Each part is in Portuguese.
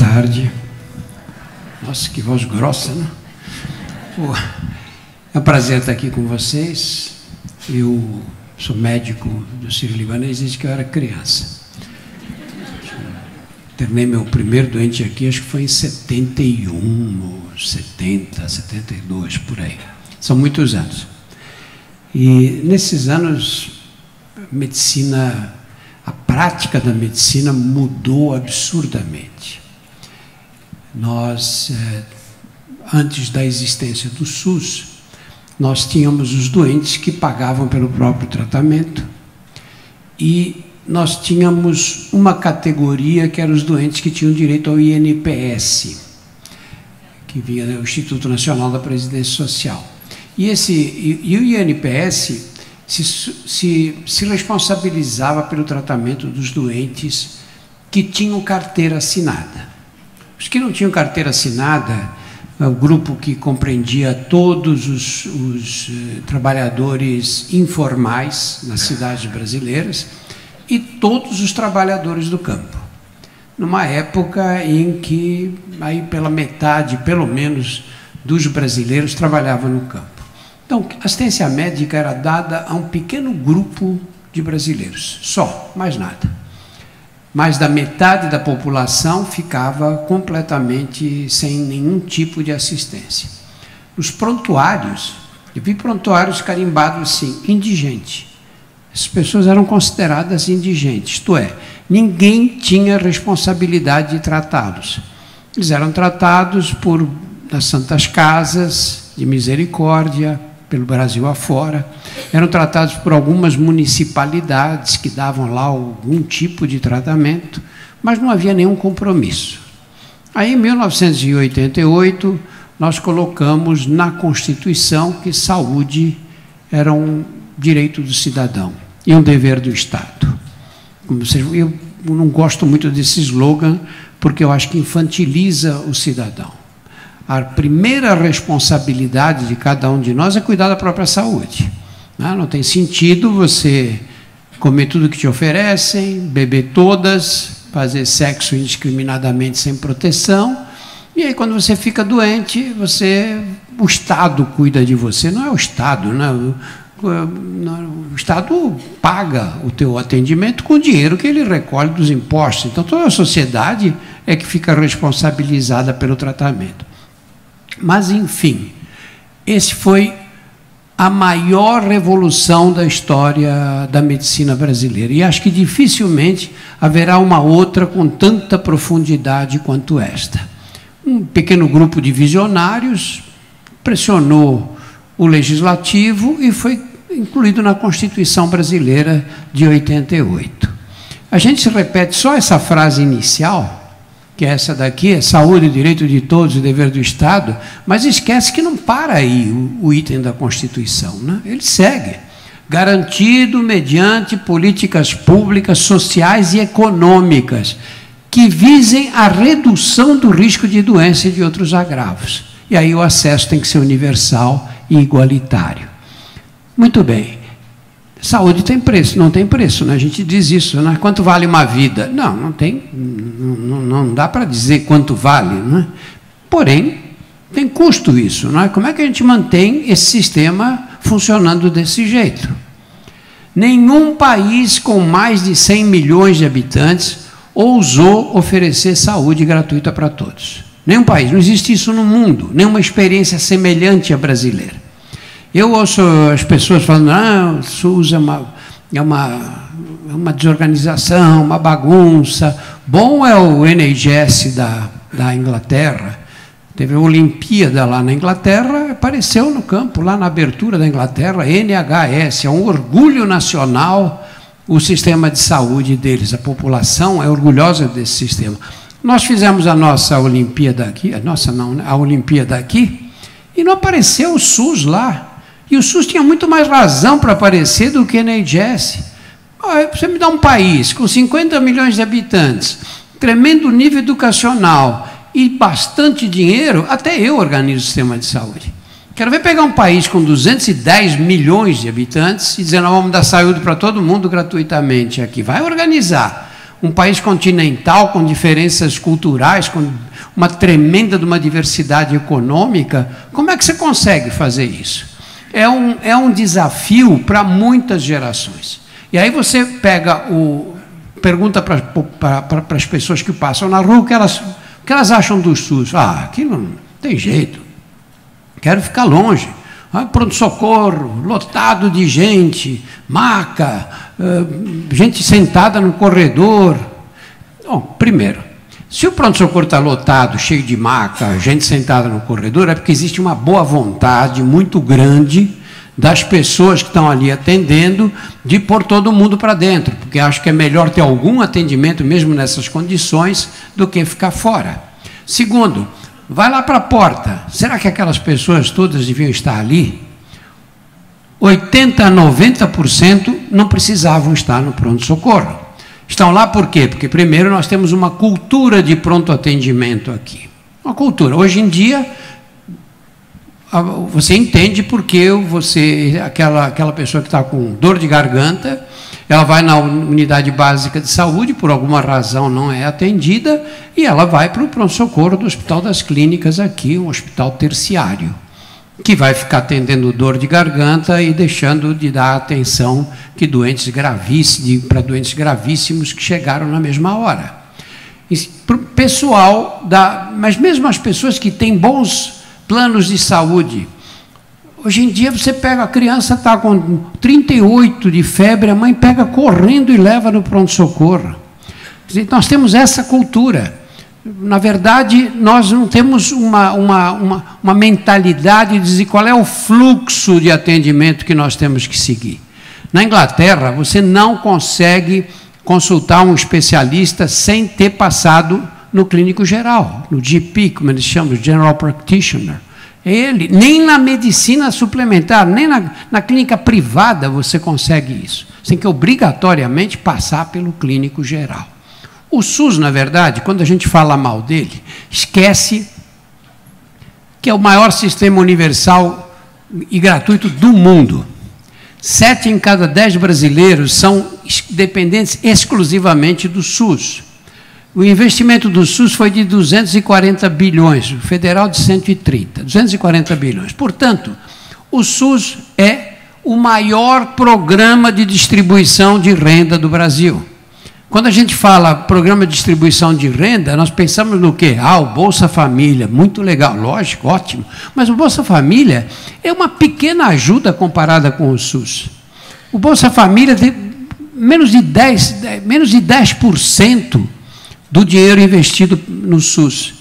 tarde. Nossa, que voz grossa, né? Pô, é um prazer estar aqui com vocês. Eu sou médico do Sírio-Libanês desde que eu era criança. Internei meu primeiro doente aqui, acho que foi em 71, ou 70, 72, por aí. São muitos anos. E nesses anos, a prática da medicina mudou absurdamente. Nós, antes da existência do SUS, nós tínhamos os doentes que pagavam pelo próprio tratamento e nós tínhamos uma categoria que eram os doentes que tinham direito ao INPS, que vinha do Instituto Nacional da Previdência Social. E o INPS se responsabilizava pelo tratamento dos doentes que tinham carteira assinada. Os que não tinham carteira assinada, o grupo que compreendia todos os trabalhadores informais nas cidades brasileiras e todos os trabalhadores do campo. Numa época em que, aí pela metade, pelo menos, dos brasileiros trabalhavam no campo. Então, a assistência médica era dada a um pequeno grupo de brasileiros, só, mais nada. Mais da metade da população ficava completamente sem nenhum tipo de assistência. Nos prontuários, eu vi prontuários carimbados assim, indigente. As pessoas eram consideradas indigentes, isto é, ninguém tinha responsabilidade de tratá-los. Eles eram tratados nas santas casas de misericórdia, pelo Brasil afora, eram tratados por algumas municipalidades que davam lá algum tipo de tratamento, mas não havia nenhum compromisso. Aí, em 1988, nós colocamos na Constituição que saúde era um direito do cidadão e um dever do Estado. Eu não gosto muito desse slogan, porque eu acho que infantiliza o cidadão. A primeira responsabilidade de cada um de nós é cuidar da própria saúde. Não tem sentido você comer tudo que te oferecem, beber todas, fazer sexo indiscriminadamente sem proteção, e aí quando você fica doente, o Estado cuida de você, não é o Estado, né? O Estado paga o teu atendimento com o dinheiro que ele recolhe dos impostos. Então, toda a sociedade é que fica responsabilizada pelo tratamento. Mas, enfim, esse foi a maior revolução da história da medicina brasileira. E acho que dificilmente haverá uma outra com tanta profundidade quanto esta. Um pequeno grupo de visionários pressionou o legislativo e foi incluído na Constituição Brasileira de 88. A gente se repete só essa frase inicial, que é essa daqui, é saúde, direito de todos e dever do Estado, mas esquece que não para aí o item da Constituição, né? Ele segue. Garantido mediante políticas públicas, sociais e econômicas que visem a redução do risco de doença e de outros agravos. E aí o acesso tem que ser universal e igualitário. Muito bem. Saúde tem preço, não tem preço, né? A gente diz isso, né? Quanto vale uma vida? Não, não tem, não dá para dizer quanto vale, né? Porém, tem custo isso, não é? Como é que a gente mantém esse sistema funcionando desse jeito? Nenhum país com mais de 100 milhões de habitantes ousou oferecer saúde gratuita para todos. Nenhum país, não existe isso no mundo, nenhuma experiência semelhante à brasileira. Eu ouço as pessoas falando, o SUS é uma desorganização, uma bagunça. Bom é o NHS da Inglaterra. Teve uma Olimpíada lá na Inglaterra, apareceu no campo, lá na abertura da Inglaterra, NHS, é um orgulho nacional o sistema de saúde deles. A população é orgulhosa desse sistema. Nós fizemos a nossa Olimpíada aqui, a Olimpíada aqui, e não apareceu o SUS lá. E o SUS tinha muito mais razão para aparecer do que o NHS. Você me dá um país com 50 milhões de habitantes, tremendo nível educacional e bastante dinheiro, até eu organizo o sistema de saúde. Quero ver pegar um país com 210 milhões de habitantes e dizer, nós vamos dar saúde para todo mundo gratuitamente aqui. Vai organizar. um país continental com diferenças culturais, com uma tremenda de uma diversidade econômica, como é que você consegue fazer isso? É um desafio para muitas gerações. E aí você pergunta para as pessoas que passam na rua o que elas acham do SUS. Ah, aquilo não tem jeito, quero ficar longe. Pronto-socorro, lotado de gente, maca, gente sentada no corredor. Bom, primeiro, se o pronto-socorro está lotado, cheio de maca, gente sentada no corredor, é porque existe uma boa vontade muito grande das pessoas que estão ali atendendo de pôr todo mundo para dentro, porque acho que é melhor ter algum atendimento mesmo nessas condições do que ficar fora. Segundo, vai lá para a porta. Será que aquelas pessoas todas deviam estar ali? 80% a 90% não precisavam estar no pronto-socorro. Estão lá por quê? Porque, primeiro, nós temos uma cultura de pronto atendimento aqui. Uma cultura. Hoje em dia, você entende porque aquela pessoa que está com dor de garganta, ela vai na unidade básica de saúde, por alguma razão não é atendida, e ela vai para o pronto-socorro do Hospital das Clínicas aqui, um hospital terciário, que vai ficar atendendo dor de garganta e deixando de dar atenção para doentes gravíssimos que chegaram na mesma hora. Para o pessoal, mas mesmo as pessoas que têm bons planos de saúde, hoje em dia você pega, a criança está com 38 de febre, a mãe pega correndo e leva no pronto-socorro. Nós temos essa cultura. Na verdade, nós não temos uma mentalidade de dizer qual é o fluxo de atendimento que nós temos que seguir. Na Inglaterra, você não consegue consultar um especialista sem ter passado no clínico geral, no GP, como eles chamam, General Practitioner. Nem na medicina suplementar, nem na clínica privada você consegue isso. Você tem que obrigatoriamente passar pelo clínico geral. O SUS, na verdade, quando a gente fala mal dele, esquece que é o maior sistema universal e gratuito do mundo. 7 em cada 10 brasileiros são dependentes exclusivamente do SUS. O investimento do SUS foi de 240 bilhões, o federal de 130, 240 bilhões. Portanto, o SUS é o maior programa de distribuição de renda do Brasil. Quando a gente fala programa de distribuição de renda, nós pensamos no quê? O Bolsa Família, muito legal, lógico, ótimo. Mas o Bolsa Família é uma pequena ajuda comparada com o SUS. O Bolsa Família tem menos de 10% do dinheiro investido no SUS.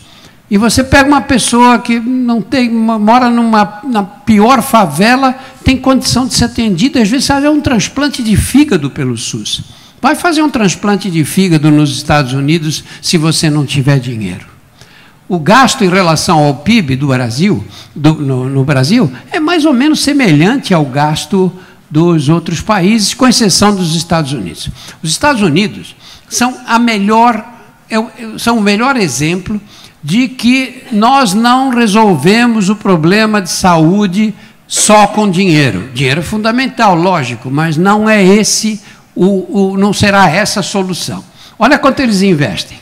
E você pega uma pessoa que mora na pior favela, tem condição de ser atendida, às vezes fazer um transplante de fígado pelo SUS. Vai fazer um transplante de fígado nos Estados Unidos se você não tiver dinheiro. O gasto em relação ao PIB do Brasil, no Brasil, é mais ou menos semelhante ao gasto dos outros países, com exceção dos Estados Unidos. Os Estados Unidos são o melhor exemplo de que nós não resolvemos o problema de saúde só com dinheiro. Dinheiro é fundamental, lógico, mas não é não será essa a solução. Olha quanto eles investem.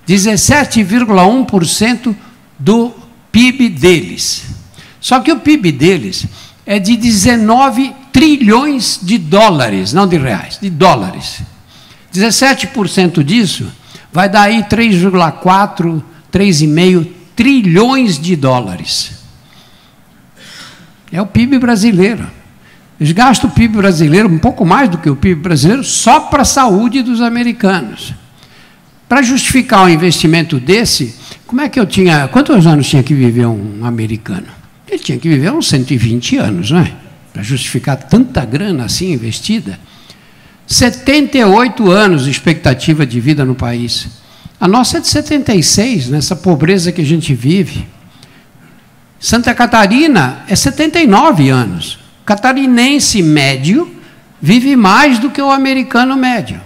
17,1% do PIB deles. Só que o PIB deles é de 19 trilhões de dólares, não de reais, de dólares. 17% disso vai dar aí 3,4, 3,5 trilhões de dólares. É o PIB brasileiro. Eles gastam o PIB brasileiro, um pouco mais do que o PIB brasileiro, só para a saúde dos americanos. Para justificar um investimento desse, quantos anos tinha que viver um americano? Ele tinha que viver uns 120 anos, não é? Para justificar tanta grana assim investida. 78 anos de expectativa de vida no país. A nossa é de 76, nessa pobreza que a gente vive. Santa Catarina é 79 anos. O catarinense médio vive mais do que o americano médio.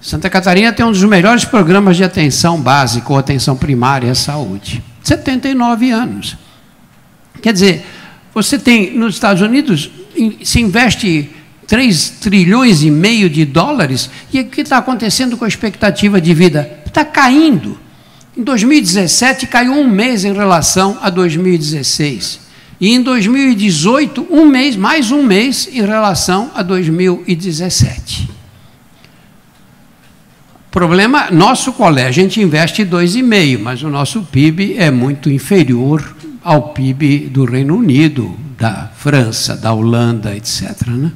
Santa Catarina tem um dos melhores programas de atenção básica ou atenção primária à saúde. 79 anos. Quer dizer, você tem, nos Estados Unidos, se investe 3 trilhões e meio de dólares, e o que está acontecendo com a expectativa de vida? Está caindo. Em 2017 caiu 1 mês em relação a 2016. E em 2018, mais um mês em relação a 2017. Problema, nosso colégio, a gente investe 2,5%, mas o nosso PIB é muito inferior ao PIB do Reino Unido, da França, da Holanda, etc., né?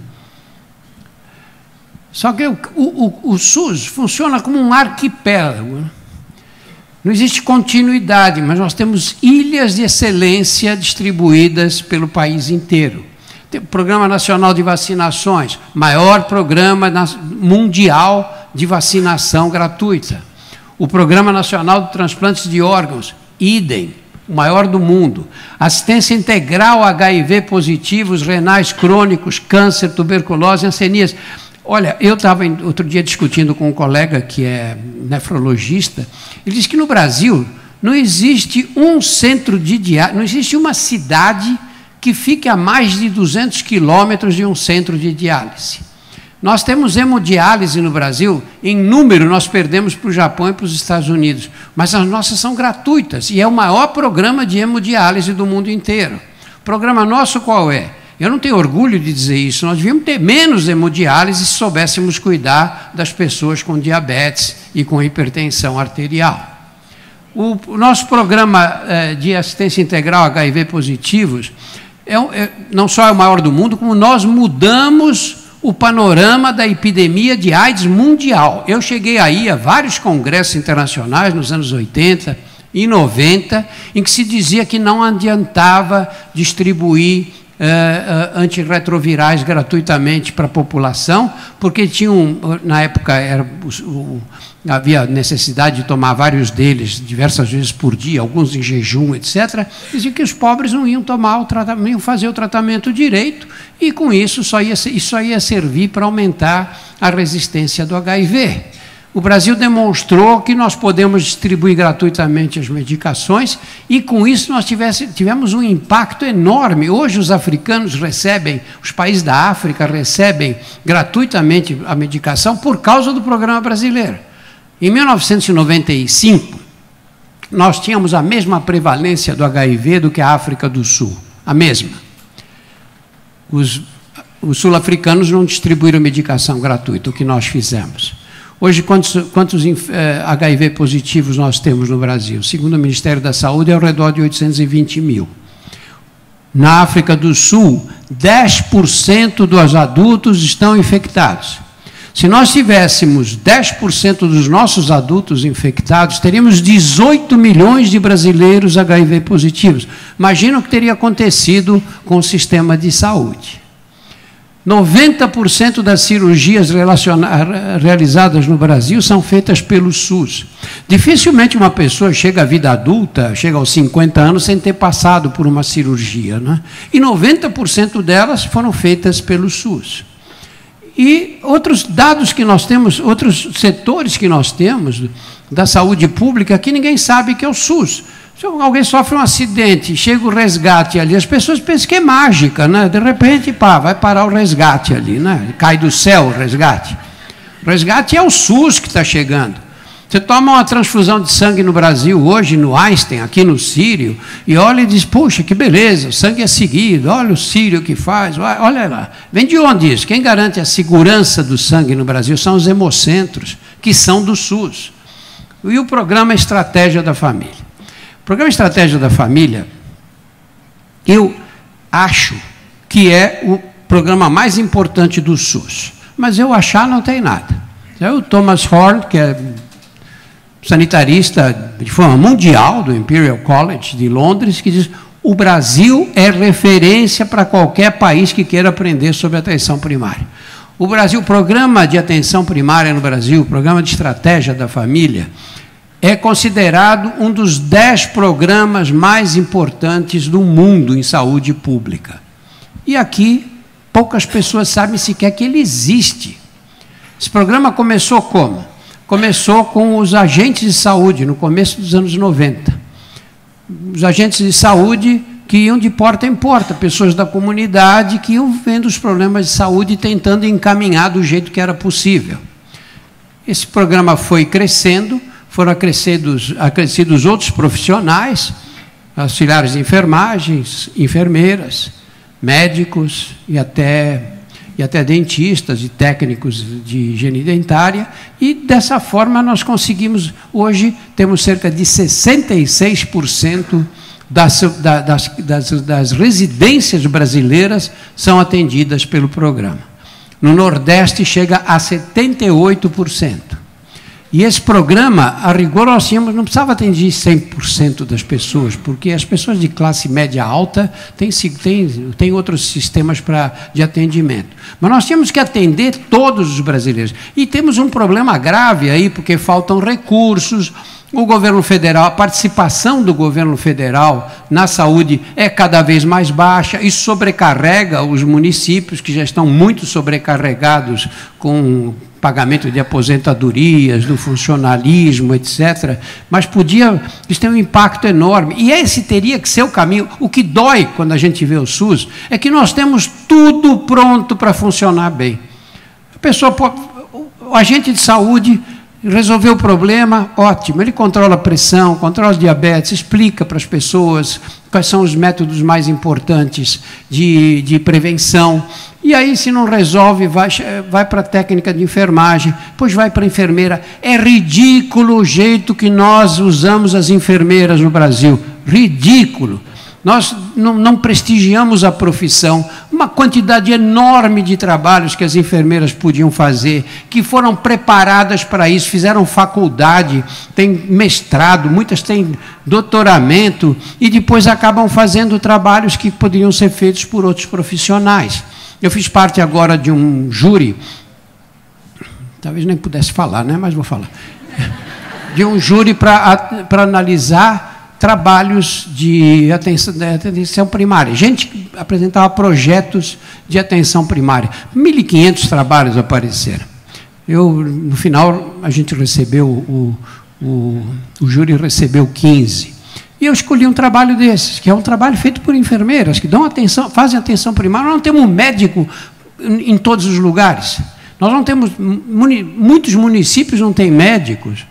Só que o SUS funciona como um arquipélago, né? Não existe continuidade, mas nós temos ilhas de excelência distribuídas pelo país inteiro. Tem o Programa Nacional de Vacinações, maior programa mundial de vacinação gratuita. O Programa Nacional de Transplantes de Órgãos, idem, o maior do mundo. Assistência integral a HIV positivos, renais crônicos, câncer, tuberculose, hanseníase. Olha, eu estava outro dia discutindo com um colega que é nefrologista, ele disse que no Brasil não existe um centro de diálise, não existe uma cidade que fique a mais de 200 quilômetros de um centro de diálise. Nós temos hemodiálise no Brasil, em número nós perdemos para o Japão e para os Estados Unidos, mas as nossas são gratuitas, e é o maior programa de hemodiálise do mundo inteiro. O programa nosso qual é? Eu não tenho orgulho de dizer isso, nós devíamos ter menos hemodiálise se soubéssemos cuidar das pessoas com diabetes e com hipertensão arterial. O nosso programa de assistência integral HIV positivos não só é o maior do mundo, como nós mudamos o panorama da epidemia de AIDS mundial. Eu cheguei aí a vários congressos internacionais nos anos 80 e 90, em que se dizia que não adiantava distribuir antirretrovirais gratuitamente para a população, porque na época havia necessidade de tomar vários deles diversas vezes por dia, alguns em jejum, etc. Dizia que os pobres não iam tomar o tratamento, não iam fazer o tratamento direito, e com isso só ia servir para aumentar a resistência do HIV. O Brasil demonstrou que nós podemos distribuir gratuitamente as medicações, e com isso nós tivemos um impacto enorme. Hoje os africanos recebem, os países da África recebem gratuitamente a medicação por causa do programa brasileiro. Em 1995, nós tínhamos a mesma prevalência do HIV do que a África do Sul, a mesma. Os sul-africanos não distribuíram medicação gratuita, o que nós fizemos. Hoje, quantos HIV positivos nós temos no Brasil? Segundo o Ministério da Saúde, é ao redor de 820 mil. Na África do Sul, 10% dos adultos estão infectados. Se nós tivéssemos 10% dos nossos adultos infectados, teríamos 18 milhões de brasileiros HIV positivos. Imagina o que teria acontecido com o sistema de saúde. 90% das cirurgias realizadas no Brasil são feitas pelo SUS. Dificilmente uma pessoa chega à vida adulta, chega aos 50 anos, sem ter passado por uma cirurgia, né? E 90% delas foram feitas pelo SUS. E outros dados que nós temos, outros setores que nós temos da saúde pública, que ninguém sabe que é o SUS. Se alguém sofre um acidente, chega o resgate ali, as pessoas pensam que é mágica, né? De repente, pá, vai parar o resgate ali, né? Cai do céu o resgate. O resgate é o SUS que está chegando. Você toma uma transfusão de sangue no Brasil hoje, no Einstein, aqui no Sírio, e olha e diz, puxa, que beleza, o sangue é seguido, olha o Sírio que faz, olha lá. Vem de onde isso? Quem garante a segurança do sangue no Brasil são os hemocentros, que são do SUS. E o programa Estratégia da Família. O programa Estratégia da Família, eu acho que é o programa mais importante do SUS, mas eu achar não tem nada. É o Thomas Horn, que é sanitarista de forma mundial do Imperial College de Londres, que diz: o Brasil é referência para qualquer país que queira aprender sobre atenção primária. O Brasil, o programa de atenção primária no Brasil, o programa de estratégia da família, é considerado um dos 10 programas mais importantes do mundo em saúde pública. E aqui, poucas pessoas sabem sequer que ele existe. Esse programa começou como? Começou com os agentes de saúde, no começo dos anos 90. Os agentes de saúde que iam de porta em porta, pessoas da comunidade que iam vendo os problemas de saúde e tentando encaminhar do jeito que era possível. Esse programa foi crescendo, foram acrescidos outros profissionais, auxiliares de enfermagens, enfermeiras, médicos e até dentistas e técnicos de higiene dentária, e dessa forma nós conseguimos, hoje temos cerca de 66% das residências brasileiras são atendidas pelo programa. No Nordeste chega a 78%. E esse programa, a rigor, nós tínhamos, não precisava atender 100% das pessoas, porque as pessoas de classe média alta têm outros sistemas de atendimento. Mas nós tínhamos que atender todos os brasileiros. E temos um problema grave aí, porque faltam recursos. O governo federal, a participação do governo federal na saúde é cada vez mais baixa, isso sobrecarrega os municípios, que já estão muito sobrecarregados com pagamento de aposentadorias, do funcionalismo, etc. Mas isso tem um impacto enorme. E esse teria que ser o caminho. O que dói quando a gente vê o SUS é que nós temos tudo pronto para funcionar bem. O agente de saúde resolveu o problema, ótimo, ele controla a pressão, controla o diabetes, explica para as pessoas quais são os métodos mais importantes de prevenção, e aí, se não resolve, vai para a técnica de enfermagem, depois vai para a enfermeira. É ridículo o jeito que nós usamos as enfermeiras no Brasil, ridículo. Nós não prestigiamos a profissão, uma quantidade enorme de trabalhos que as enfermeiras podiam fazer, que foram preparadas para isso, fizeram faculdade, têm mestrado, muitas têm doutoramento, e depois acabam fazendo trabalhos que poderiam ser feitos por outros profissionais. Eu fiz parte agora de um júri, talvez nem pudesse falar, né? Mas vou falar, de um júri para analisar trabalhos de atenção primária. Gente que apresentava projetos de atenção primária. 1.500 trabalhos apareceram. No final, a gente recebeu, o júri recebeu 15. E eu escolhi um trabalho desses, que é um trabalho feito por enfermeiras, que fazem atenção primária. Nós não temos médico em todos os lugares. Nós não temos, muitos municípios não têm médicos.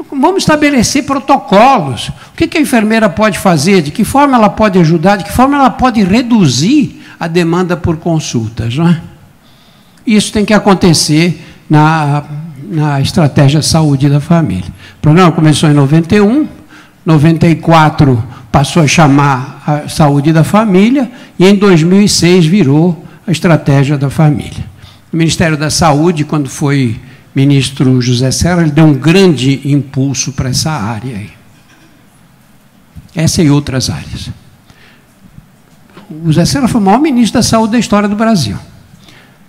Vamos estabelecer protocolos. O que a enfermeira pode fazer? De que forma ela pode ajudar? De que forma ela pode reduzir a demanda por consultas? Não é? Isso tem que acontecer na estratégia saúde da família. O programa começou em 91, 94 passou a chamar a saúde da família, e em 2006 virou a estratégia da família. O Ministério da Saúde, quando foi ministro José Serra, ele deu um grande impulso para essa área aí. Essa e outras áreas. O José Serra foi o maior ministro da saúde da história do Brasil.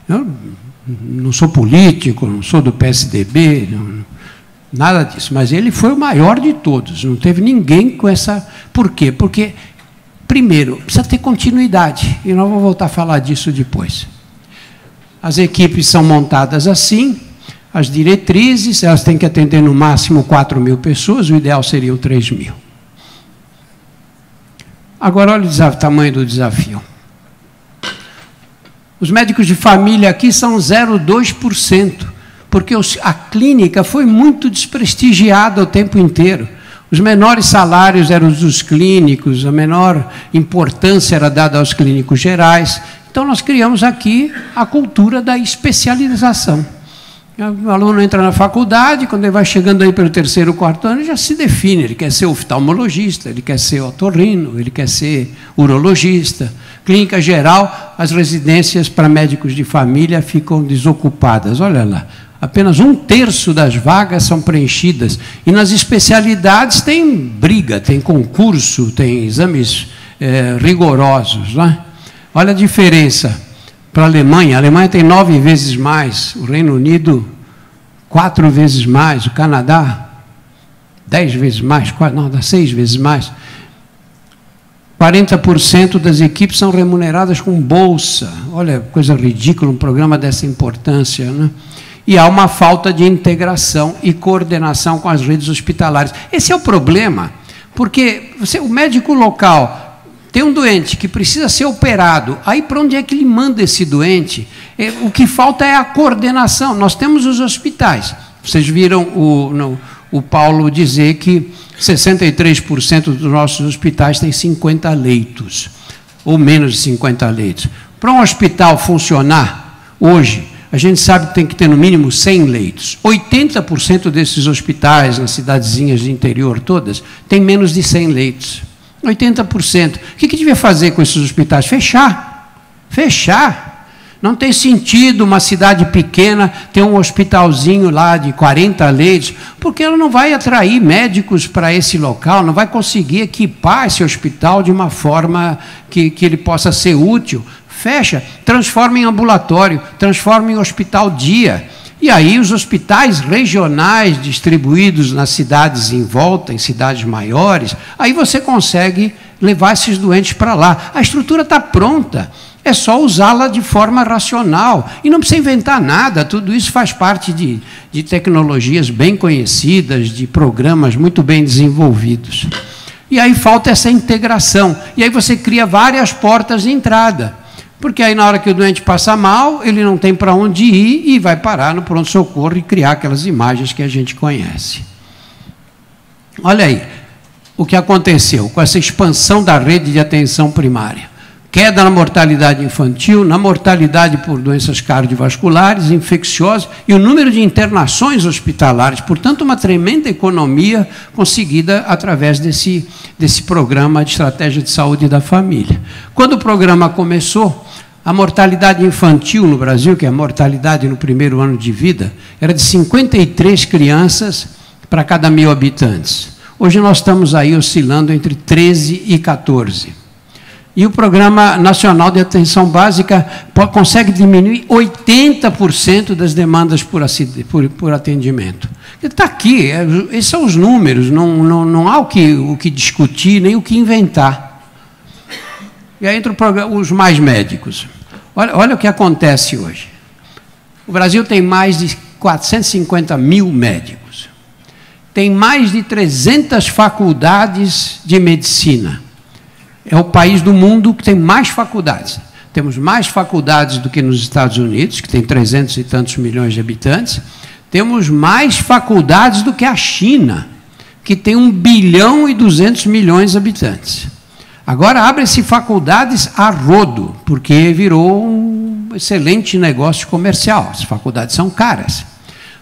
Eu não sou político, não sou do PSDB, nada disso, mas ele foi o maior de todos, não teve ninguém com essa... Por quê? Porque, primeiro, precisa ter continuidade, e nós vamos voltar a falar disso depois. As equipes são montadas assim, as diretrizes, elas têm que atender no máximo 4.000 pessoas, o ideal seriam 3.000. Agora, olha o tamanho do desafio. Os médicos de família aqui são 0,2%, porque a clínica foi muito desprestigiada o tempo inteiro. Os menores salários eram os dos clínicos, a menor importância era dada aos clínicos gerais. Então, nós criamos aqui a cultura da especialização. O aluno entra na faculdade, quando ele vai chegando aí pelo 3º, 4º ano, já se define, ele quer ser oftalmologista, ele quer ser otorrino, ele quer ser urologista. Clínica geral, as residências para médicos de família ficam desocupadas, olha lá. Apenas 1/3 das vagas são preenchidas. E nas especialidades tem briga, tem concurso, tem exames rigorosos. Né? Olha a diferença para a Alemanha. A Alemanha tem 9 vezes mais, o Reino Unido 4 vezes mais, o Canadá 10 vezes mais, 6 vezes mais. 40% das equipes são remuneradas com bolsa. Olha, coisa ridícula, um programa dessa importância, né? E há uma falta de integração e coordenação com as redes hospitalares. Esse é o problema, porque o médico local tem um doente que precisa ser operado, aí para onde é que ele manda esse doente? O que falta é a coordenação. Nós temos os hospitais. Vocês viram o Paulo dizer que 63% dos nossos hospitais têm 50 leitos, ou menos de 50 leitos. Para um hospital funcionar, hoje, a gente sabe que tem que ter no mínimo 100 leitos. 80% desses hospitais, nas cidadezinhas de interior todas, tem menos de 100 leitos. 80%. O que devia fazer com esses hospitais? Fechar. Fechar. Não tem sentido uma cidade pequena ter um hospitalzinho lá de 40 leitos, porque ela não vai atrair médicos para esse local, não vai conseguir equipar esse hospital de uma forma que ele possa ser útil. Fecha, transforma em ambulatório, transforma em hospital dia. E aí os hospitais regionais distribuídos nas cidades em volta, em cidades maiores, aí você consegue levar esses doentes para lá. A estrutura está pronta, é só usá-la de forma racional. E não precisa inventar nada, tudo isso faz parte de tecnologias bem conhecidas, de programas muito bem desenvolvidos. E aí falta essa integração. E aí você cria várias portas de entrada. Porque aí, na hora que o doente passa mal, ele não tem para onde ir e vai parar no pronto-socorro e criar aquelas imagens que a gente conhece. Olha aí o que aconteceu com essa expansão da rede de atenção primária. Queda na mortalidade infantil, na mortalidade por doenças cardiovasculares, infecciosas e o número de internações hospitalares. Portanto, uma tremenda economia conseguida através desse programa de estratégia de saúde da família. Quando o programa começou, a mortalidade infantil no Brasil, que é a mortalidade no primeiro ano de vida, era de 53 crianças para cada 1.000 habitantes. Hoje nós estamos aí oscilando entre 13 e 14. E o Programa Nacional de Atenção Básica consegue diminuir 80% das demandas por atendimento. Está aqui, esses são os números, não há o que discutir, nem o que inventar. E aí entra os mais médicos. Olha o que acontece hoje. O Brasil tem mais de 450 mil médicos. Tem mais de 300 faculdades de medicina. É o país do mundo que tem mais faculdades. Temos mais faculdades do que nos Estados Unidos, que tem 300 e tantos milhões de habitantes. Temos mais faculdades do que a China, que tem 1 bilhão e 200 milhões de habitantes. Agora abrem-se faculdades a rodo, porque virou um excelente negócio comercial. As faculdades são caras.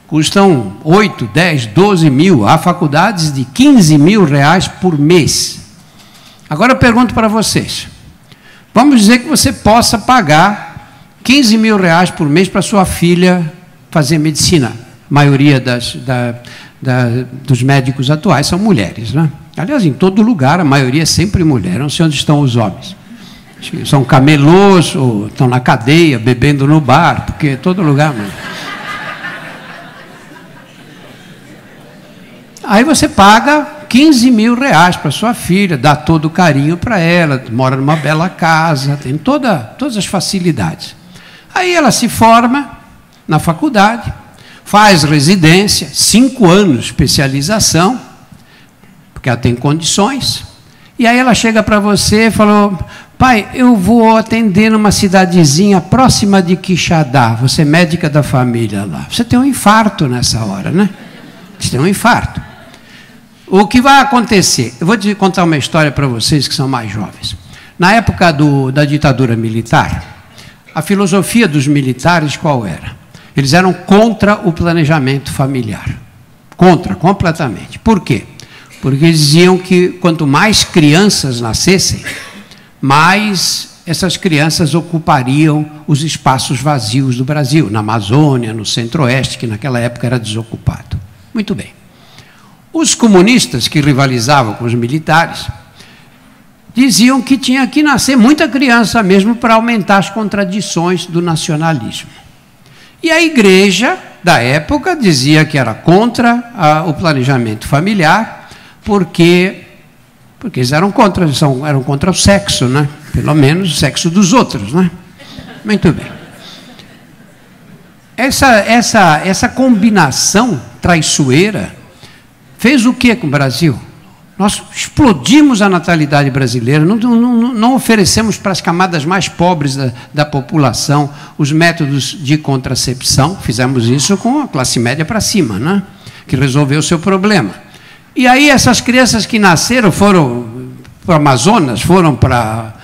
Custam 8, 10, 12 mil. Há faculdades de 15 mil reais por mês. Agora eu pergunto para vocês, vamos dizer que você possa pagar 15 mil reais por mês para sua filha fazer medicina. A maioria dos médicos atuais são mulheres, né? Aliás, em todo lugar, a maioria é sempre mulher, não sei onde estão os homens. São camelôs, ou estão na cadeia, bebendo no bar, porque em todo lugar... Aí você paga 15 mil reais para sua filha, dá todo o carinho para ela, mora numa bela casa, tem todas as facilidades. Aí ela se forma na faculdade, faz residência, 5 anos de especialização, porque ela tem condições, e aí ela chega para você e falou, pai, eu vou atender numa cidadezinha próxima de Quixadá, você é médica da família lá. Você tem um infarto nessa hora, né? Você tem um infarto. O que vai acontecer? Eu vou contar uma história para vocês que são mais jovens. Na época da ditadura militar, a filosofia dos militares qual era? Eles eram contra o planejamento familiar. Contra, completamente. Por quê? Porque eles diziam que quanto mais crianças nascessem, mais essas crianças ocupariam os espaços vazios do Brasil, na Amazônia, no Centro-Oeste, que naquela época era desocupado. Muito bem. Os comunistas que rivalizavam com os militares diziam que tinha que nascer muita criança mesmo para aumentar as contradições do nacionalismo. E a igreja da época dizia que era contra o planejamento familiar, porque eles eram contra o sexo, né? Pelo menos o sexo dos outros, né? Muito bem. Essa combinação traiçoeira fez o que com o Brasil? Nós explodimos a natalidade brasileira, não oferecemos para as camadas mais pobres da população os métodos de contracepção. Fizemos isso com a classe média para cima, né? Que resolveu o seu problema. E aí essas crianças que nasceram foram para o Amazonas, foram para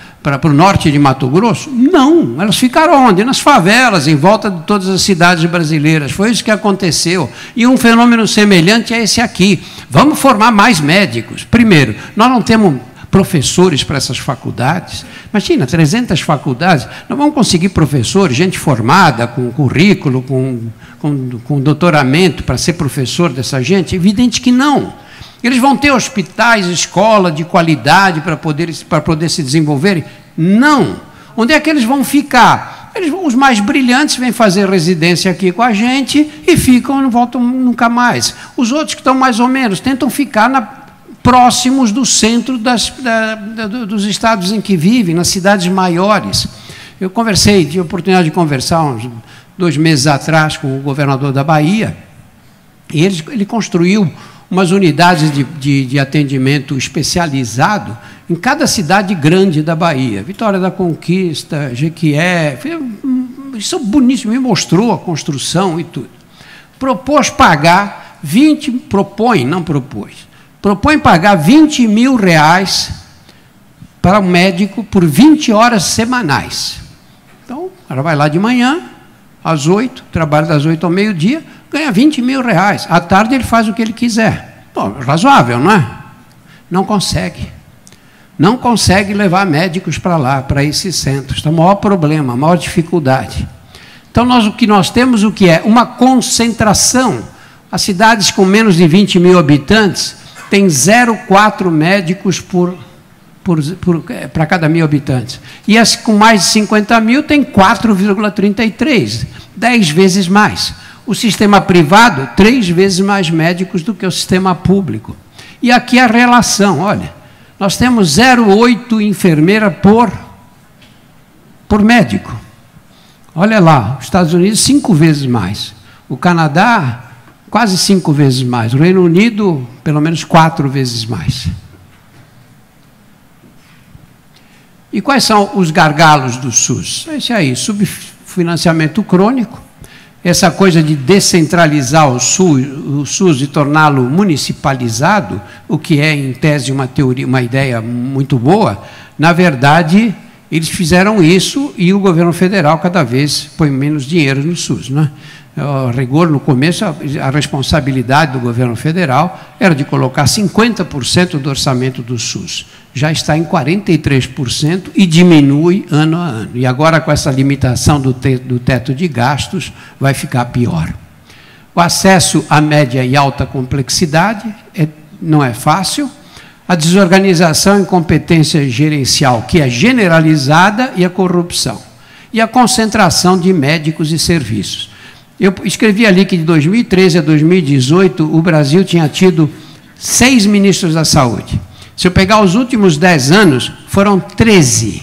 o norte de Mato Grosso? Não, elas ficaram onde? Nas favelas, em volta de todas as cidades brasileiras. Foi isso que aconteceu. E um fenômeno semelhante é esse aqui. Vamos formar mais médicos. Primeiro, nós não temos professores para essas faculdades. Imagina, 300 faculdades, não vamos conseguir professores, gente formada, com currículo, com doutoramento para ser professor dessa gente? Evidente que não. Eles vão ter hospitais, escola de qualidade para poder se desenvolverem? Não. Onde é que eles vão ficar? Os mais brilhantes vêm fazer residência aqui com a gente e ficam, não voltam nunca mais. Os outros que estão mais ou menos tentam ficar próximos do centro dos estados em que vivem, nas cidades maiores. Eu tive a oportunidade de conversar uns 2 meses atrás com o governador da Bahia, e ele construiu umas unidades de atendimento especializado em cada cidade grande da Bahia. Vitória da Conquista, Jequié, isso é bonito, me mostrou a construção e tudo. Propõe pagar 20 mil reais para um médico por 20 horas semanais. Então, o cara vai lá de manhã, às 8, trabalha das 8 ao meio-dia, ganha 20 mil reais. À tarde ele faz o que ele quiser. Bom, razoável, não é? Não consegue. Não consegue levar médicos para lá, para esses centros. Está o maior problema, a maior dificuldade. Então, o que nós temos, o que é? Uma concentração. As cidades com menos de 20 mil habitantes têm 0,4 médicos para cada 1.000 habitantes. E as com mais de 50 mil têm 4,33, 10 vezes mais. O sistema privado, 3 vezes mais médicos do que o sistema público. E aqui a relação, olha, nós temos 0,8 enfermeira por médico. Olha lá, os Estados Unidos, 5 vezes mais. O Canadá, quase 5 vezes mais. O Reino Unido, pelo menos 4 vezes mais. E quais são os gargalos do SUS? Esse aí, subfinanciamento crônico, essa coisa de descentralizar o SUS e torná-lo municipalizado, o que é, em tese, uma ideia muito boa. Na verdade, eles fizeram isso e o governo federal cada vez põe menos dinheiro no SUS, né? A rigor, no começo, a responsabilidade do governo federal era de colocar 50% do orçamento do SUS. Já está em 43% e diminui ano a ano. E agora, com essa limitação do teto de gastos, vai ficar pior. O acesso à média e alta complexidade não é fácil. A desorganização e incompetência gerencial, que é generalizada, e a corrupção. E a concentração de médicos e serviços. Eu escrevi ali que de 2013 a 2018, o Brasil tinha tido 6 ministros da saúde. Se eu pegar os últimos 10 anos, foram 13.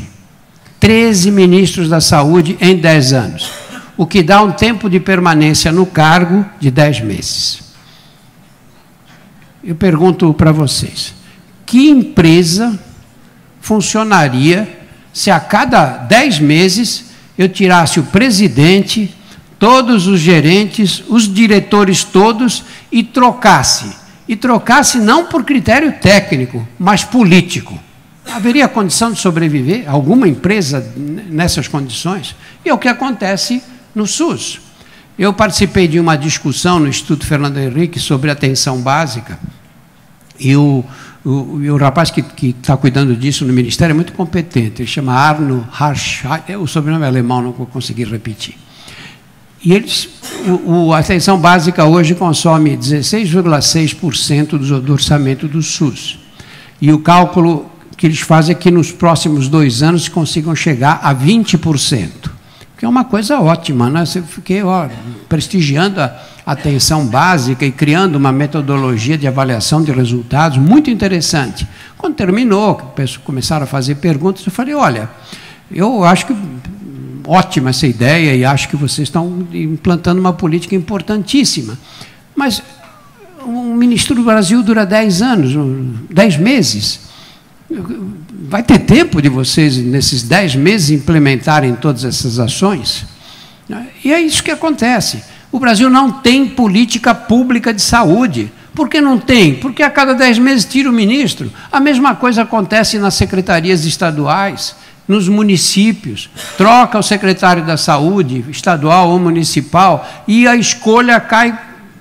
13 ministros da saúde em 10 anos. O que dá um tempo de permanência no cargo de 10 meses. Eu pergunto para vocês, que empresa funcionaria se a cada 10 meses eu tirasse o presidente, todos os gerentes, os diretores todos, e trocasse. E trocasse não por critério técnico, mas político. Haveria condição de sobreviver alguma empresa nessas condições? E é o que acontece no SUS. Eu participei de uma discussão no Instituto Fernando Henrique sobre atenção básica, e o rapaz que está cuidando disso no Ministério é muito competente, ele chama Arno Harscheid, o sobrenome é alemão, não vou conseguir repetir. E a atenção básica hoje consome 16,6% do orçamento do SUS. E o cálculo que eles fazem é que nos próximos 2 anos consigam chegar a 20%, que é uma coisa ótima, né? Eu fiquei prestigiando a atenção básica e criando uma metodologia de avaliação de resultados muito interessante. Quando terminou, começaram a fazer perguntas, eu falei, olha, eu acho que ótima essa ideia e acho que vocês estão implantando uma política importantíssima. Mas um ministro do Brasil dura 10 anos, 10 meses. Vai ter tempo de vocês, nesses 10 meses, implementarem todas essas ações? E é isso que acontece. O Brasil não tem política pública de saúde. Por que não tem? Porque a cada 10 meses tira o ministro. A mesma coisa acontece nas secretarias estaduais, nos municípios. Troca o secretário da saúde, estadual ou municipal, e a escolha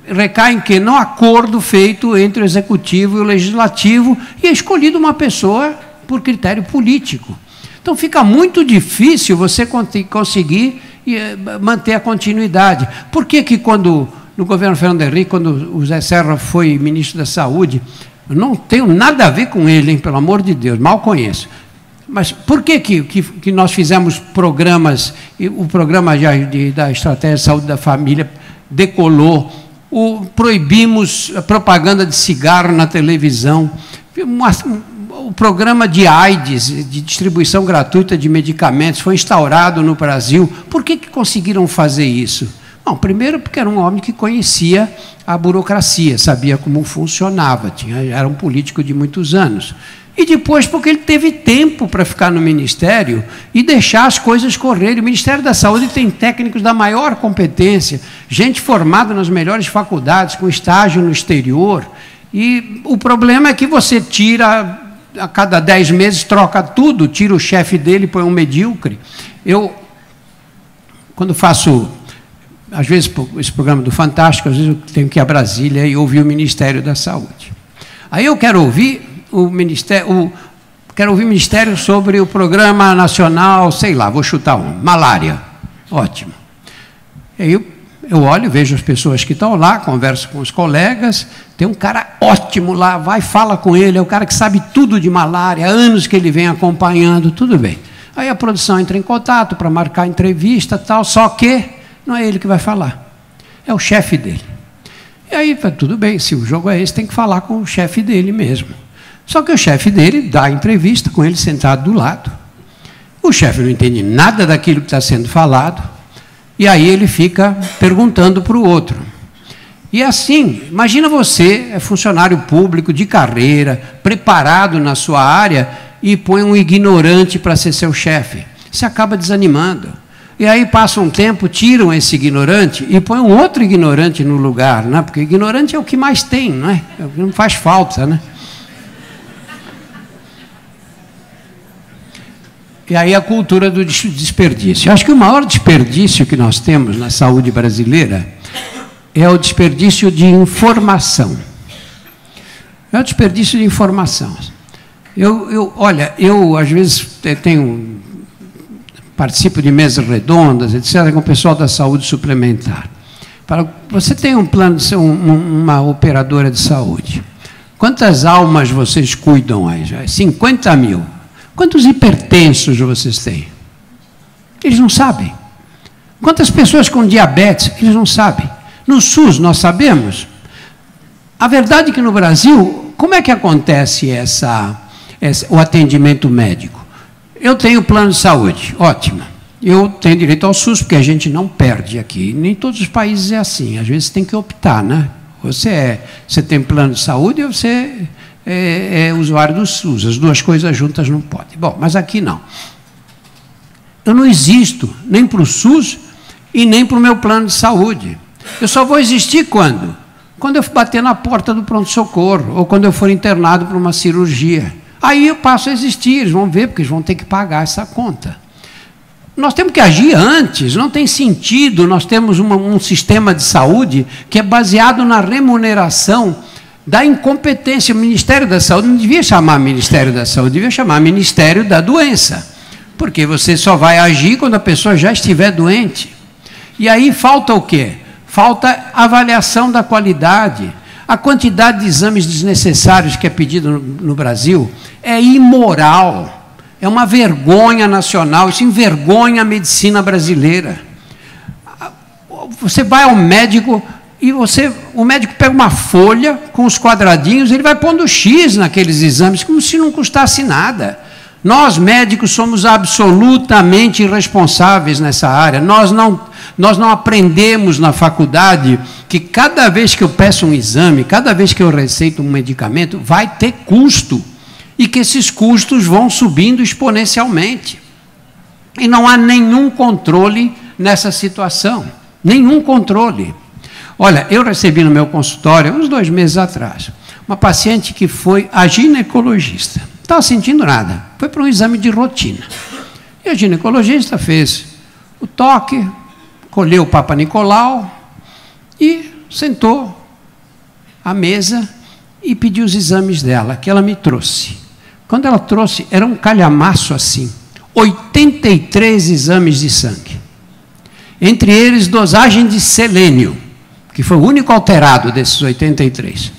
recai em quê? No acordo feito entre o executivo e o legislativo, e é escolhida uma pessoa por critério político. Então fica muito difícil você conseguir manter a continuidade. Por que quando, no governo Fernando Henrique, quando o Zé Serra foi ministro da Saúde, eu não tenho nada a ver com ele, hein, pelo amor de Deus, mal conheço. Mas por que nós fizemos programas, o programa da Estratégia de Saúde da Família decolou, proibimos a propaganda de cigarro na televisão, o programa de AIDS, de distribuição gratuita de medicamentos, foi instaurado no Brasil. Por que conseguiram fazer isso? Bom, primeiro porque era um homem que conhecia a burocracia, sabia como funcionava, era um político de muitos anos. E depois porque ele teve tempo para ficar no Ministério e deixar as coisas correrem. O Ministério da Saúde tem técnicos da maior competência, gente formada nas melhores faculdades, com estágio no exterior. E o problema é que você tira, a cada 10 meses, troca tudo, tira o chefe dele e põe um medíocre. Eu, quando faço, às vezes, esse programa do Fantástico, às vezes eu tenho que ir a Brasília e ouvir o Ministério da Saúde. Aí eu quero ouvir o Ministério sobre o Programa Nacional, sei lá, vou chutar malária. Ótimo. Aí eu olho, vejo as pessoas que estão lá, converso com os colegas, tem um cara ótimo lá, vai, fala com ele, é o cara que sabe tudo de malária, há anos que ele vem acompanhando, tudo bem. Aí a produção entra em contato para marcar entrevista, tal, só que não é ele que vai falar, é o chefe dele. E aí, tudo bem, se o jogo é esse, tem que falar com o chefe dele mesmo. Só que o chefe dele dá a entrevista com ele sentado do lado. O chefe não entende nada daquilo que está sendo falado, e aí ele fica perguntando para o outro. E assim, imagina você, é funcionário público de carreira, preparado na sua área, e põe um ignorante para ser seu chefe. Você acaba desanimando. E aí passa um tempo, tiram esse ignorante e põem um outro ignorante no lugar, né? Porque ignorante é o que mais tem, não é? Não faz falta, né? E aí a cultura do desperdício. Eu acho que o maior desperdício que nós temos na saúde brasileira é o desperdício de informação. É o desperdício de informação. Olha, eu às vezes participo de mesas redondas, etc., com o pessoal da saúde suplementar. Você tem um plano de ser uma operadora de saúde. Quantas almas vocês cuidam aí? 50 mil. Quantos hipertensos vocês têm? Eles não sabem. Quantas pessoas com diabetes? Eles não sabem. No SUS, nós sabemos. A verdade é que no Brasil, como é que acontece o atendimento médico? Eu tenho plano de saúde, ótimo. Eu tenho direito ao SUS, porque a gente não perde aqui. Nem todos os países é assim. Às vezes tem que optar, né? Você tem plano de saúde ou você é usuário do SUS. As duas coisas juntas não podem. Bom, mas aqui não. Eu não existo nem para o SUS e nem para o meu plano de saúde. Eu só vou existir quando? Quando eu bater na porta do pronto-socorro ou quando eu for internado para uma cirurgia. Aí eu passo a existir, eles vão ver, porque eles vão ter que pagar essa conta. Nós temos que agir antes, não tem sentido. Nós temos um sistema de saúde que é baseado na remuneração da incompetência. O Ministério da Saúde não devia chamar Ministério da Saúde, devia chamar Ministério da Doença, porque você só vai agir quando a pessoa já estiver doente. E aí falta o quê? Falta avaliação da qualidade. A quantidade de exames desnecessários que é pedido no Brasil é imoral, é uma vergonha nacional, isso envergonha a medicina brasileira. Você vai ao médico e o médico pega uma folha com os quadradinhos, ele vai pondo X naqueles exames, como se não custasse nada. Nós, médicos, somos absolutamente irresponsáveis nessa área. Nós não aprendemos na faculdade que cada vez que eu peço um exame, cada vez que eu receito um medicamento, vai ter custo. E que esses custos vão subindo exponencialmente. E não há nenhum controle nessa situação. Nenhum controle. Olha, eu recebi no meu consultório, uns 2 meses atrás, uma paciente que foi a ginecologista. Não estava sentindo nada. Foi para um exame de rotina. E a ginecologista fez o toque, colheu o Papa Nicolau e sentou à mesa e pediu os exames dela, que ela me trouxe. Quando ela trouxe, era um calhamaço assim, 83 exames de sangue. Entre eles, dosagem de selênio, que foi o único alterado desses 83.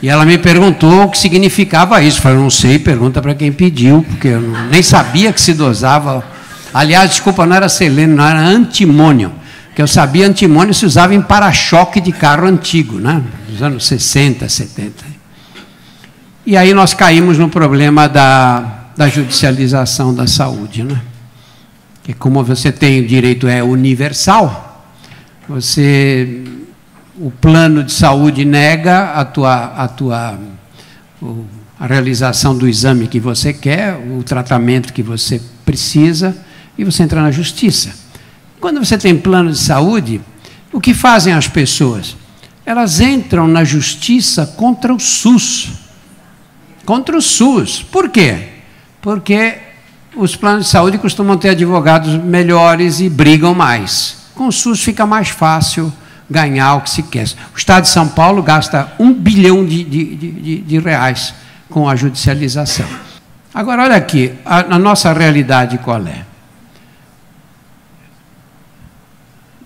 E ela me perguntou o que significava isso. Eu falei, não sei, pergunta para quem pediu, porque eu nem sabia que se dosava. Aliás, desculpa, não era selênio, não, era antimônio. Que eu sabia, antimônio se usava em para-choque de carro antigo, né? Nos anos 60, 70. E aí nós caímos no problema da judicialização da saúde, né? Que como você tem o direito é universal, o plano de saúde nega a realização do exame que você quer, o tratamento que você precisa, e você entra na justiça. Quando você tem plano de saúde, o que fazem as pessoas? Elas entram na justiça contra o SUS. Contra o SUS. Por quê? Porque os planos de saúde costumam ter advogados melhores e brigam mais. Com o SUS fica mais fácil ganhar o que se quer. O Estado de São Paulo gasta 1 bilhão de reais com a judicialização. Agora, olha aqui, a nossa realidade qual é?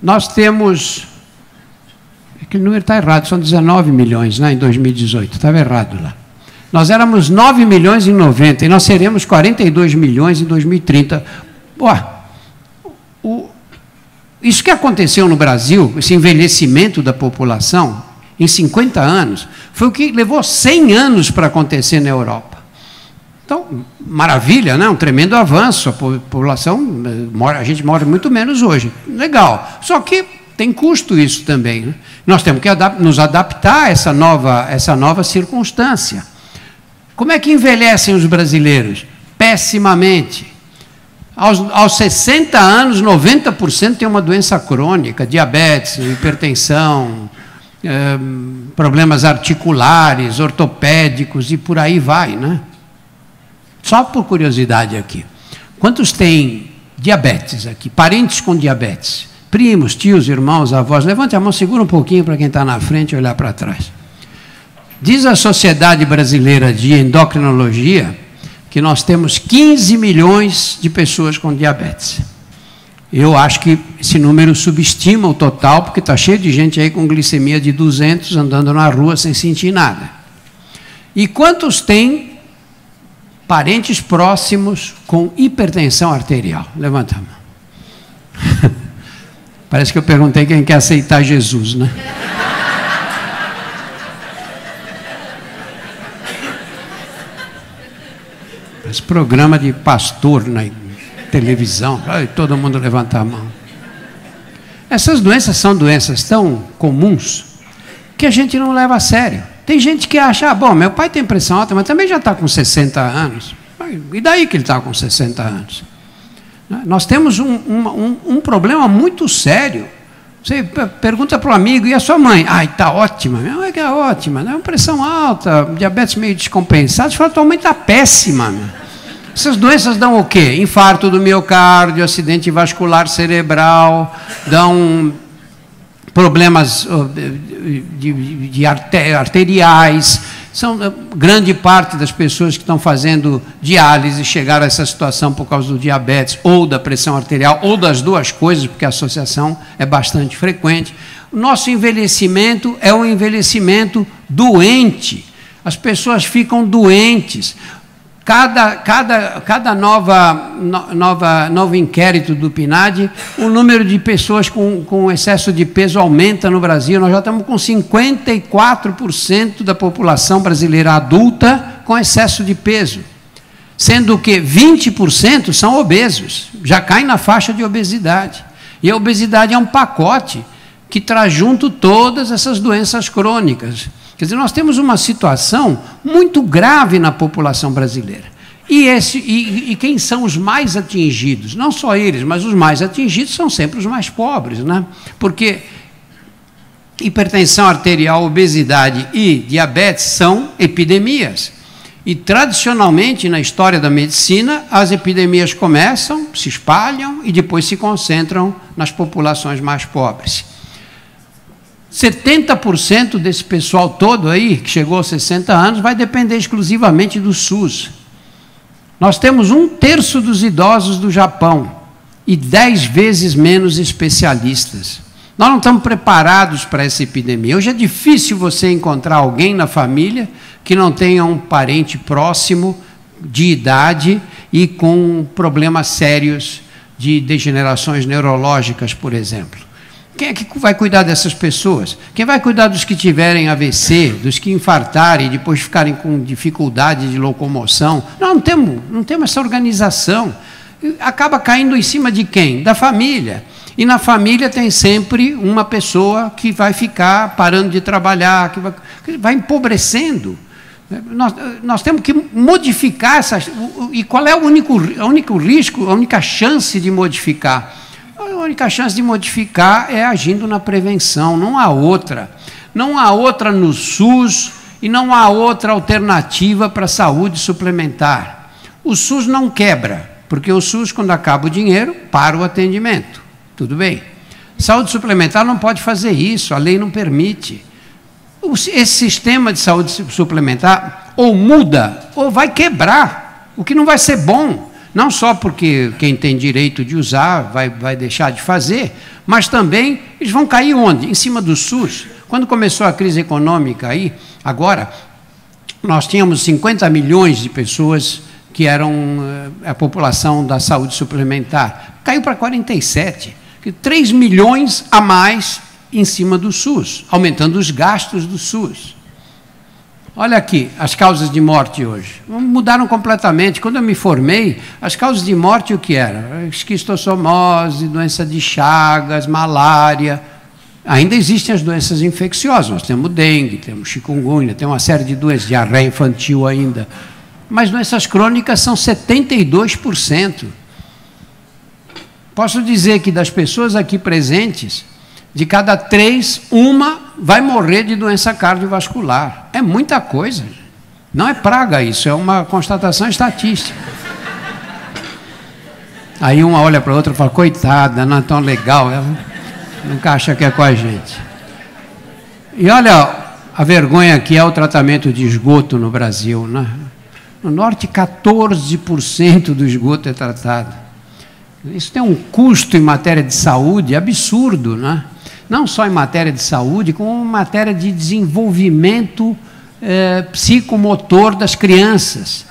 Nós temos... Aquele número está errado, são 19 milhões, né, em 2018, estava errado lá. Nós éramos 9 milhões em 90 e nós seremos 42 milhões em 2030. Isso que aconteceu no Brasil, esse envelhecimento da população, em 50 anos, foi o que levou 100 anos para acontecer na Europa. Então, maravilha, né? Um tremendo avanço, a população, a gente mora muito menos hoje. Legal. Só que tem custo isso também, né? Nós temos que nos adaptar a essa nova circunstância. Como é que envelhecem os brasileiros? Pessimamente. Aos 60 anos, 90% tem uma doença crônica, diabetes, hipertensão, problemas articulares, ortopédicos e por aí vai, né? Só por curiosidade aqui. Quantos têm diabetes aqui? Parentes com diabetes? Primos, tios, irmãos, avós? Levante a mão, segura um pouquinho para quem está na frente e olhar para trás. Diz a Sociedade Brasileira de Endocrinologia que nós temos 15 milhões de pessoas com diabetes. Eu acho que esse número subestima o total, porque está cheio de gente aí com glicemia de 200 andando na rua sem sentir nada. E quantos têm parentes próximos com hipertensão arterial? Levanta a mão. Parece que eu perguntei quem quer aceitar Jesus, né? Esse programa de pastor na televisão, todo mundo levanta a mão. Essas doenças são doenças tão comuns que a gente não leva a sério. Tem gente que acha, bom, meu pai tem pressão alta, mas também já está com 60 anos. E daí que ele está com 60 anos? Nós temos um problema muito sério. Você pergunta para o amigo, e a sua mãe? Está ótima. Minha mãe é ótima, né? Pressão alta, diabetes meio descompensado. Você fala, tua mãe está péssima. Essas doenças dão o quê? Infarto do miocárdio, acidente vascular cerebral, dão problemas arteriais. Grande parte das pessoas que estão fazendo diálise chegaram a essa situação por causa do diabetes, ou da pressão arterial, ou das duas coisas, porque a associação é bastante frequente. O nosso envelhecimento é um envelhecimento doente. As pessoas ficam doentes. Cada novo inquérito do PNAD, o número de pessoas com excesso de peso aumenta no Brasil. Nós já estamos com 54% da população brasileira adulta com excesso de peso, sendo que 20% são obesos, já caem na faixa de obesidade. E a obesidade é um pacote que traz junto todas essas doenças crônicas. Quer dizer, nós temos uma situação muito grave na população brasileira. E quem são os mais atingidos? Não só eles, mas os mais atingidos são sempre os mais pobres, né? Porque hipertensão arterial, obesidade e diabetes são epidemias. E, tradicionalmente, na história da medicina, as epidemias começam, se espalham e depois se concentram nas populações mais pobres. 70% desse pessoal todo aí, que chegou aos 60 anos, vai depender exclusivamente do SUS. Nós temos 1/3 dos idosos do Japão e 10 vezes menos especialistas. Nós não estamos preparados para essa epidemia. Hoje é difícil você encontrar alguém na família que não tenha um parente próximo de idade e com problemas sérios de degenerações neurológicas, por exemplo. Quem é que vai cuidar dessas pessoas? Quem vai cuidar dos que tiverem AVC, dos que infartarem e depois ficarem com dificuldade de locomoção? Não temos essa organização. Acaba caindo em cima de quem? Da família. E na família tem sempre uma pessoa que vai ficar parando de trabalhar, que vai empobrecendo. Nós temos que modificar essas... E qual é o único risco, a única chance de modificar? A única chance de modificar é agindo na prevenção, não há outra. Não há outra no SUS e não há outra alternativa para a saúde suplementar. O SUS não quebra, porque o SUS, quando acaba o dinheiro, para o atendimento. Tudo bem. Saúde suplementar não pode fazer isso, a lei não permite. Esse sistema de saúde suplementar ou muda ou vai quebrar, o que não vai ser bom. Não só porque quem tem direito de usar vai deixar de fazer, mas também eles vão cair onde? Em cima do SUS. Quando começou a crise econômica aí, agora, nós tínhamos 50 milhões de pessoas que eram a população da saúde suplementar. Caiu para 47, 3 milhões a mais em cima do SUS, aumentando os gastos do SUS. Olha aqui, as causas de morte hoje. Mudaram completamente. Quando eu me formei, as causas de morte o que era? Esquistossomose, doença de Chagas, malária. Ainda existem as doenças infecciosas. Nós temos dengue, temos chikungunya, tem uma série de doenças, diarreia infantil ainda. Mas doenças crônicas são 72%. Posso dizer que das pessoas aqui presentes, de cada 3, uma vai morrer de doença cardiovascular. É muita coisa. Não é praga isso, é uma constatação estatística. Aí uma olha para a outra e fala, coitada, não é tão legal, ela nunca acha que é com a gente. E olha a vergonha que é o tratamento de esgoto no Brasil, né? No norte, 14% do esgoto é tratado. Isso tem um custo em matéria de saúde absurdo, né? Não só em matéria de saúde, como em matéria de desenvolvimento psicomotor das crianças.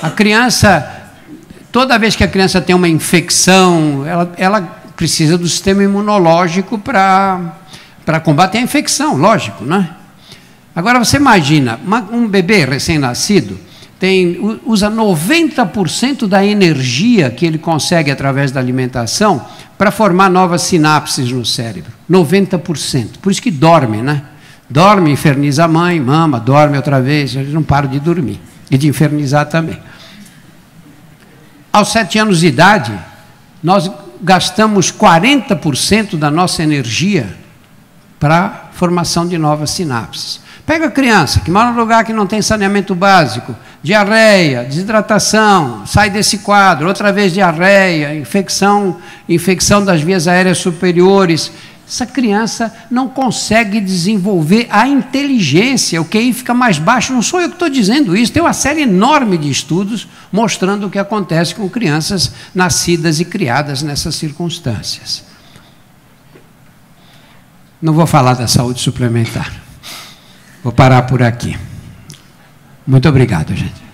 A criança, toda vez que a criança tem uma infecção, ela precisa do sistema imunológico para combater a infecção, lógico, né? Agora, você imagina, um bebê recém-nascido usa 90% da energia que ele consegue através da alimentação para formar novas sinapses no cérebro. 90%. Por isso que dorme, né? Dorme, inferniza a mãe, mama, dorme outra vez, eles não param de dormir e de infernizar também. Aos 7 anos de idade, nós gastamos 40% da nossa energia para formação de novas sinapses. Pega a criança que mora num lugar que não tem saneamento básico, diarreia, desidratação, sai desse quadro, outra vez diarreia, infecção das vias aéreas superiores. Essa criança não consegue desenvolver a inteligência, o QI fica mais baixo. Não sou eu que estou dizendo isso, tem uma série enorme de estudos mostrando o que acontece com crianças nascidas e criadas nessas circunstâncias. Não vou falar da saúde suplementar. Vou parar por aqui. Muito obrigado, gente.